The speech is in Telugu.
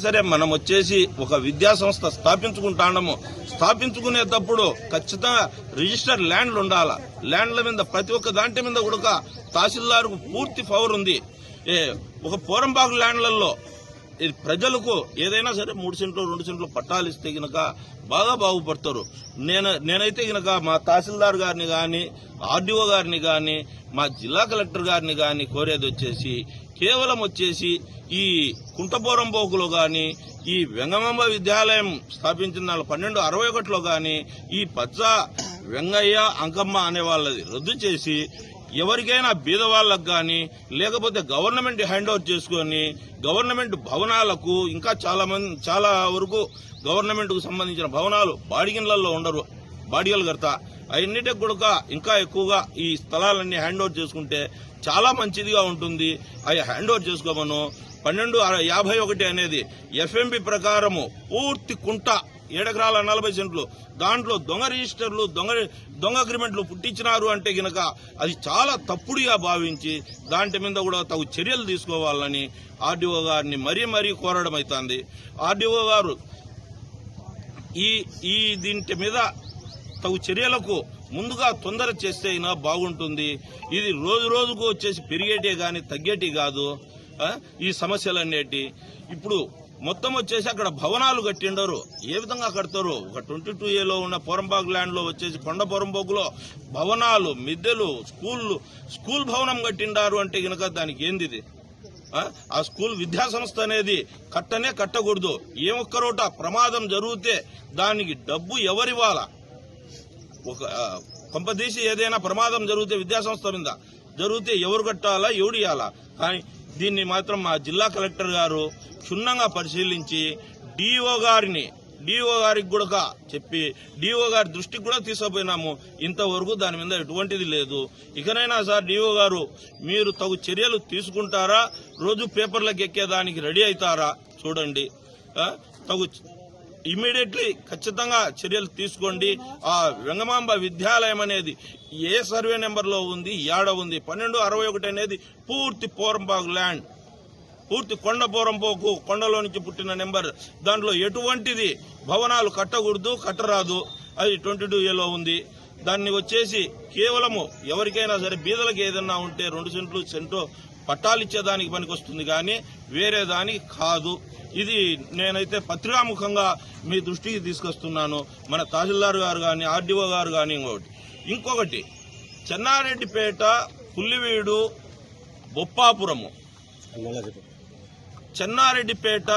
సరే మనం వచ్చేసి ఒక విద్యా సంస్థ స్థాపించుకునేటప్పుడు ఖచ్చితంగా రిజిస్టర్ ల్యాండ్లు ఉండాలా. ల్యాండ్ల మీద ప్రతి ఒక్క దాంటి మీద కూడా తహసీల్దార్కు పూర్తి పవర్ ఉంది. ఒక పోరంబాగు ల్యాండ్లలో ప్రజలకు ఏదైనా సరే 3 సెంట్లు 2 సెంట్లు పట్టాలు ఇస్తే గనక బాగా బాగుపడతారు. నేనైతే గనక మా తహసీల్దార్ గారిని కానీ, ఆర్డీఓ గారిని కానీ, మా జిల్లా కలెక్టర్ గారిని కానీ కోరేది వచ్చేసి కేవలం వచ్చేసి ఈ కుంటపోరంబోకులో కానీ, ఈ వెంగమాంబ విద్యాలయం స్థాపించిన 1261లో కానీ ఈ పచ్చ వెంగయ్య అంకమ్మ అనే వాళ్ళది రద్దు చేసి ఎవరికైనా బీదవాళ్లకు కానీ లేకపోతే గవర్నమెంట్ హ్యాండ్ ఓవర్ చేసుకుని గవర్నమెంట్ భవనాలకు ఇంకా చాలా వరకు గవర్నమెంట్ కు సంబంధించిన భవనాలు బాడిగిన్లలో ఉండరు, బాడిగలు కడతా అవన్నిటికి కూడా ఇంకా ఎక్కువగా ఈ స్థలాలన్నీ హ్యాండ్ ఓవర్ చేసుకుంటే చాలా మంచిదిగా ఉంటుంది. అవి హ్యాండ్ ఓవర్ చేసుకోమను. 1251 అనేది ఎఫ్ఎంబి ప్రకారము పూర్తి కుంట 7 ఎకరాల 40 సెంట్లు దాంట్లో దొంగ రిజిస్టర్లు దొంగ అగ్రిమెంట్లు పుట్టించినారు అంటే గనక అది చాలా తప్పుడుగా భావించి దాంట్ మీద కూడా తగు చర్యలు తీసుకోవాలని ఆర్డీఓ గారిని మరీ కోరడం అవుతుంది. ఆర్డీఓ గారు ఈ దీంట్ మీద తగు చర్యలకు ముందుగా తొందర చేస్తే అయినా బాగుంటుంది. ఇది రోజుకు వచ్చేసి పెరిగేటే గాని తగ్గేటి కాదు ఈ సమస్యలన్నేటి. ఇప్పుడు మొత్తం వచ్చేసి అక్కడ భవనాలు కట్టిండరు. ఏ విధంగా కడతారు? ఒక 22A ఉన్న పోరంబాగ్ ల్యాండ్ లో వచ్చేసి కొండ పోరంబోగులో భవనాలు, మిద్దెలు, స్కూల్ భవనం కట్టిండారు అంటే గనక దానికి ఏంది? ఆ స్కూల్ విద్యా సంస్థ అనేది కట్టకూడదు. ఏ ఒక్కరోట ప్రమాదం జరిగితే దానికి డబ్బు ఎవరివ్వాలా? ఒక కొంపదీసి ఏదైనా ప్రమాదం జరిగితే విద్యాసంస్థ మీద జరిగితే ఎవరు కట్టాలా, ఎవడు ఇవ్వాలా? కానీ దీన్ని మాత్రం మా జిల్లా కలెక్టర్ గారు క్షుణ్ణంగా పరిశీలించి డిఓ గారికి కూడా చెప్పి డిఓ గారి దృష్టికి కూడా తీసుకుపోయినాము. ఇంతవరకు దాని మీద ఎటువంటిది లేదు. ఇకనైనా సార్ డిఓ గారు మీరు తగు చర్యలు తీసుకుంటారా? రోజు పేపర్లకు ఎక్కేదానికి రెడీ అవుతారా? చూడండి. తగు ఇమ్మీడియట్లీ ఖచ్చితంగా చర్యలు తీసుకోండి. ఆ వెంగమాంబ విద్యాలయం అనేది ఏ సర్వే నెంబర్లో ఉంది, యాడ ఉంది? 1261 అనేది పూర్తి పోరంబాగు ల్యాండ్, పూర్తి కొండ పోరంపోకు, కొండలో నుంచి పుట్టిన నెంబర్. దాంట్లో ఎటువంటిది భవనాలు కట్టరాదు. అది 22A ఉంది. దాన్ని వచ్చేసి కేవలము ఎవరికైనా సరే బీదలకు ఏదన్నా ఉంటే 2 సెంట్లు పట్టాలు ఇచ్చేదానికి పనికొస్తుంది కానీ వేరే దానికి కాదు. ఇది నేనైతే పత్రికాముఖంగా మీ దృష్టికి తీసుకొస్తున్నాను. మన తహసీల్దార్ గారు కానీ, ఆర్డీఓ గారు కానీ. ఇంకొకటి చెన్నారెడ్డిపేట, పుల్లివీడు, బొప్పాపురము, చెన్నారెడ్డిపేట,